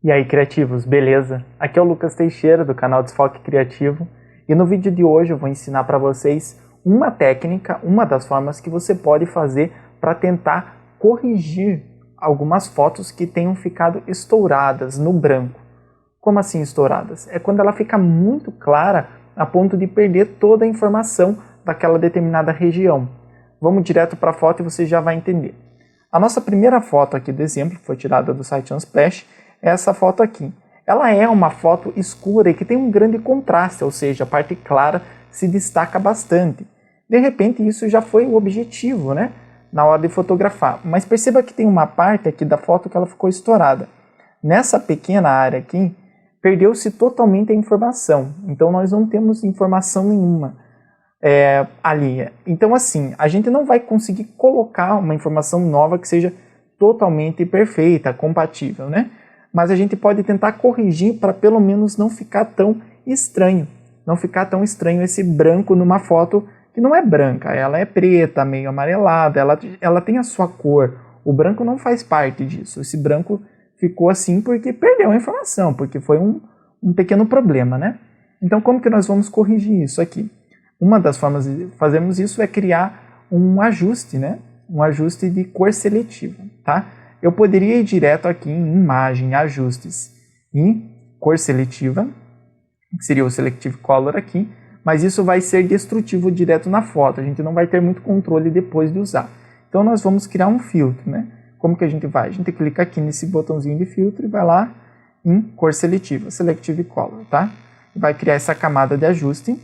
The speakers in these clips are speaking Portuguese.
E aí, criativos, beleza? Aqui é o Lucas Teixeira, do canal Desfoque Criativo, e no vídeo de hoje eu vou ensinar para vocês uma técnica, uma das formas que você pode fazer para tentar corrigir algumas fotos que tenham ficado estouradas no branco. Como assim estouradas? É quando ela fica muito clara a ponto de perder toda a informação daquela determinada região. Vamos direto para a foto e você já vai entender. A nossa primeira foto aqui do exemplo, que foi tirada do site Unsplash, é essa foto aqui. Ela é uma foto escura e que tem um grande contraste, ou seja, a parte clara se destaca bastante. De repente isso já foi o objetivo, né? Na hora de fotografar. Mas perceba que tem uma parte aqui da foto que ela ficou estourada. Nessa pequena área aqui, perdeu-se totalmente a informação. Então nós não temos informação nenhuma ali. Então assim, a gente não vai conseguir colocar uma informação nova que seja totalmente perfeita, compatível, né? Mas a gente pode tentar corrigir para pelo menos não ficar tão estranho. Não ficar tão estranho esse branco numa foto que não é branca. Ela é preta, meio amarelada, ela tem a sua cor. O branco não faz parte disso. Esse branco ficou assim porque perdeu a informação, porque foi um pequeno problema, né? Então como que nós vamos corrigir isso aqui? Uma das formas de fazermos isso é criar um ajuste, né? Um ajuste de cor seletiva, tá? Eu poderia ir direto aqui em Imagem, Ajustes e Cor Seletiva, que seria o Selective Color aqui, mas isso vai ser destrutivo direto na foto, a gente não vai ter muito controle depois de usar. Então nós vamos criar um filtro, né? Como que a gente vai? A gente clica aqui nesse botãozinho de filtro e vai lá em Cor Seletiva, Selective Color, tá? Vai criar essa camada de ajuste.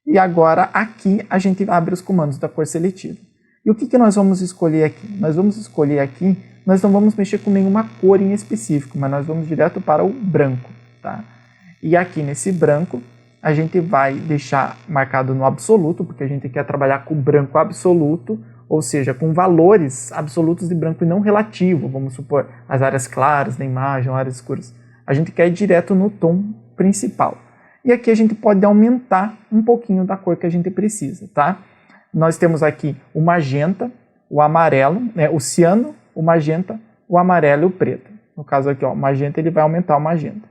E agora aqui a gente abre os comandos da cor seletiva. E o que nós vamos escolher aqui? Nós vamos escolher aqui, nós não vamos mexer com nenhuma cor em específico, mas nós vamos direto para o branco, tá? E aqui nesse branco, a gente vai deixar marcado no absoluto, porque a gente quer trabalhar com branco absoluto, ou seja, com valores absolutos de branco e não relativo, vamos supor, as áreas claras da imagem, áreas escuras. A gente quer ir direto no tom principal. E aqui a gente pode aumentar um pouquinho da cor que a gente precisa, tá? Nós temos aqui o magenta, o amarelo, o ciano, o magenta, o amarelo e o preto. No caso aqui, ó, o magenta ele vai aumentar o magenta.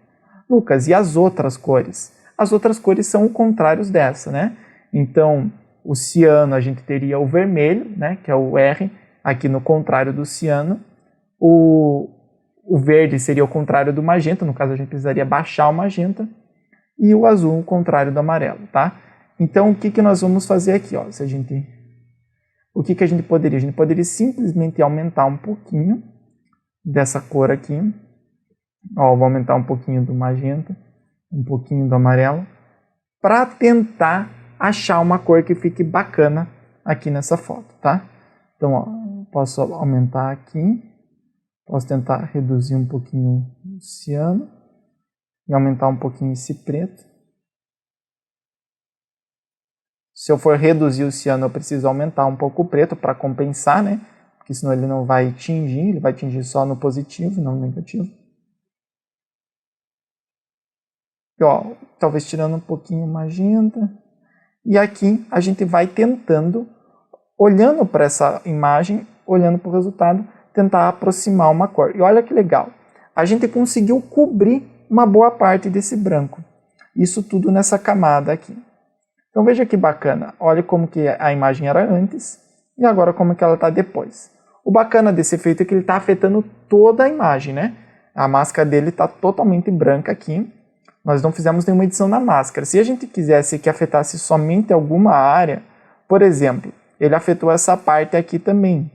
Lucas, e as outras cores? As outras cores são o contrário dessa, né? Então, o ciano a gente teria o vermelho, né, que é o R, aqui no contrário do ciano. O verde seria o contrário do magenta, no caso a gente precisaria baixar o magenta. E o azul o contrário do amarelo, tá? Então, o que nós vamos fazer aqui? Ó? O que a gente poderia? A gente poderia simplesmente aumentar um pouquinho dessa cor aqui. Ó, vou aumentar um pouquinho do magenta, um pouquinho do amarelo, para tentar achar uma cor que fique bacana aqui nessa foto, tá? Então, ó, posso aumentar aqui, posso tentar reduzir um pouquinho o ciano e aumentar um pouquinho esse preto. Se eu for reduzir o ciano, eu preciso aumentar um pouco o preto para compensar, né? Porque senão ele não vai tingir, ele vai tingir só no positivo, não no negativo. E, ó, talvez tirando um pouquinho o magenta. E aqui a gente vai tentando, olhando para essa imagem, olhando para o resultado, tentar aproximar uma cor. E olha que legal, a gente conseguiu cobrir uma boa parte desse branco. Isso tudo nessa camada aqui. Então veja que bacana, olha como que a imagem era antes e agora como que ela está depois. O bacana desse efeito é que ele está afetando toda a imagem, né? A máscara dele está totalmente branca aqui, nós não fizemos nenhuma edição na máscara. Se a gente quisesse que afetasse somente alguma área, por exemplo, ele afetou essa parte aqui também.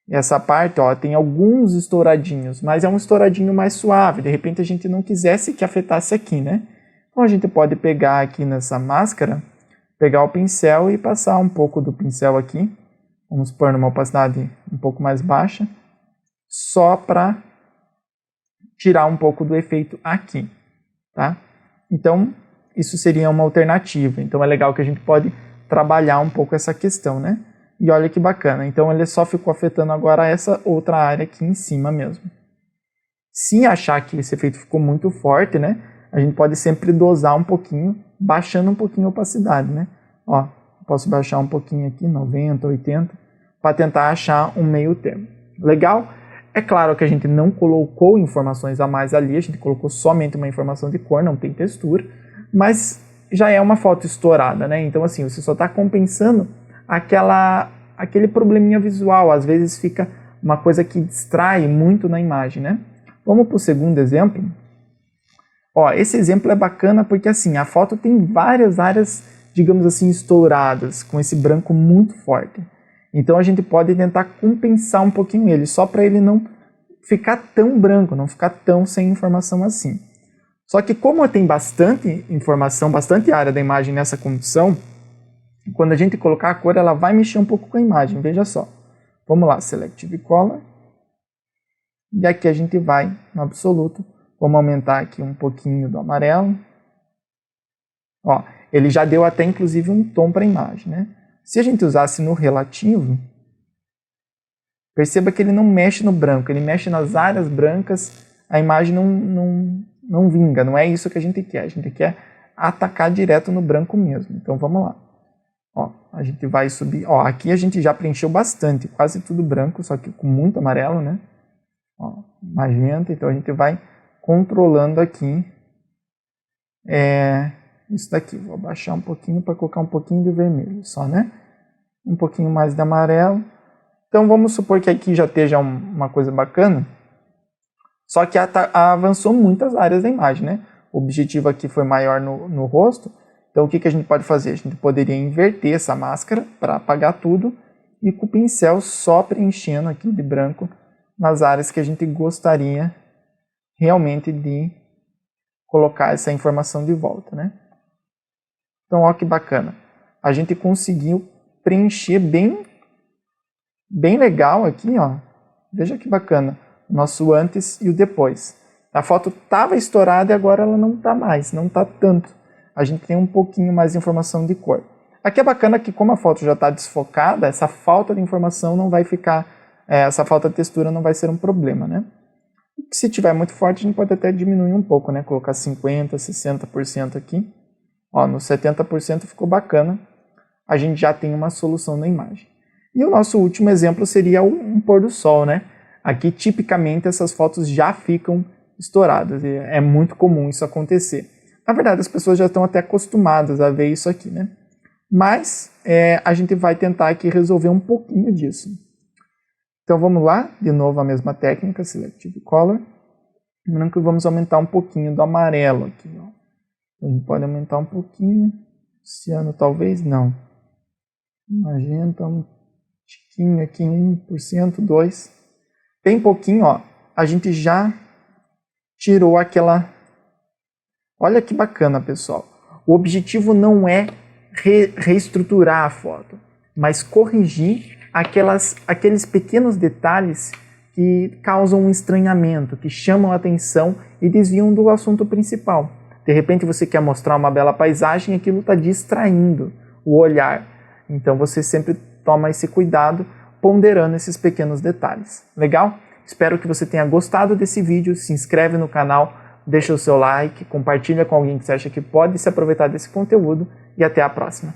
E essa parte, ó, tem alguns estouradinhos, mas é um estouradinho mais suave, de repente a gente não quisesse que afetasse aqui, né? Então a gente pode pegar aqui nessa máscara, pegar o pincel e passar um pouco do pincel aqui, vamos pôr numa opacidade um pouco mais baixa, só para tirar um pouco do efeito aqui, tá? Então, isso seria uma alternativa. Então é legal que a gente pode trabalhar um pouco essa questão, né? E olha que bacana, então ele só ficou afetando agora essa outra área aqui em cima mesmo. Se achar que esse efeito ficou muito forte, né? A gente pode sempre dosar um pouquinho, baixando um pouquinho a opacidade, né? Ó, posso baixar um pouquinho aqui, 90, 80, para tentar achar um meio termo. Legal? É claro que a gente não colocou informações a mais ali, a gente colocou somente uma informação de cor, não tem textura, mas já é uma foto estourada, né? Então assim, você só está compensando aquele probleminha visual, às vezes fica uma coisa que distrai muito na imagem, né? Vamos para o segundo exemplo. Ó, esse exemplo é bacana porque assim, a foto tem várias áreas, digamos assim, estouradas, com esse branco muito forte. Então a gente pode tentar compensar um pouquinho ele, só para ele não ficar tão branco, não ficar tão sem informação assim. Só que como tem bastante informação, bastante área da imagem nessa condição, quando a gente colocar a cor, ela vai mexer um pouco com a imagem, veja só. Vamos lá, Selective Color. E aqui a gente vai no absoluto. Vamos aumentar aqui um pouquinho do amarelo. Ó, ele já deu até inclusive um tom para a imagem, né? Se a gente usasse no relativo, perceba que ele não mexe no branco, ele mexe nas áreas brancas, a imagem não vinga, não é isso que a gente quer atacar direto no branco mesmo. Então vamos lá. Ó, a gente vai subir, ó, aqui a gente já preencheu bastante, quase tudo branco, só que com muito amarelo, né? Ó, magenta, então a gente vai controlando aqui isso daqui. Vou abaixar um pouquinho para colocar um pouquinho de vermelho só, né? Um pouquinho mais de amarelo. Então vamos supor que aqui já esteja uma coisa bacana, só que avançou muitas áreas da imagem, né? O objetivo aqui foi maior no rosto, então o que a gente pode fazer? A gente poderia inverter essa máscara para apagar tudo e com o pincel só preenchendo aqui de branco nas áreas que a gente gostaria realmente de colocar essa informação de volta, né? Então, ó que bacana. A gente conseguiu preencher bem legal aqui, ó. Veja que bacana. O nosso antes e o depois. A foto estava estourada e agora ela não está mais, não está tanto. A gente tem um pouquinho mais de informação de cor. Aqui é bacana que como a foto já está desfocada, essa falta de informação não vai ficar, essa falta de textura não vai ser um problema, né? Se tiver muito forte, a gente pode até diminuir um pouco, né? Colocar 50%, 60% aqui. Ó, no 70% ficou bacana. A gente já tem uma solução na imagem. E o nosso último exemplo seria um pôr do sol, né? Aqui, tipicamente, essas fotos já ficam estouradas. É muito comum isso acontecer. Na verdade, as pessoas já estão até acostumadas a ver isso aqui, né? Mas a gente vai tentar aqui resolver um pouquinho disso. Então vamos lá, de novo a mesma técnica, Selective Color. Lembrando que vamos aumentar um pouquinho do amarelo aqui. Ó. A gente pode aumentar um pouquinho, ciano talvez não. Magenta, um tiquinho aqui, 1%, 2%. Bem pouquinho, ó, a gente já tirou aquela... Olha que bacana, pessoal. O objetivo não é reestruturar a foto, mas corrigir aqueles pequenos detalhes que causam um estranhamento, que chamam a atenção e desviam do assunto principal. De repente você quer mostrar uma bela paisagem e aquilo está distraindo o olhar. Então você sempre toma esse cuidado ponderando esses pequenos detalhes. Legal? Espero que você tenha gostado desse vídeo. Se inscreve no canal, deixa o seu like, compartilha com alguém que você acha que pode se aproveitar desse conteúdo e até a próxima.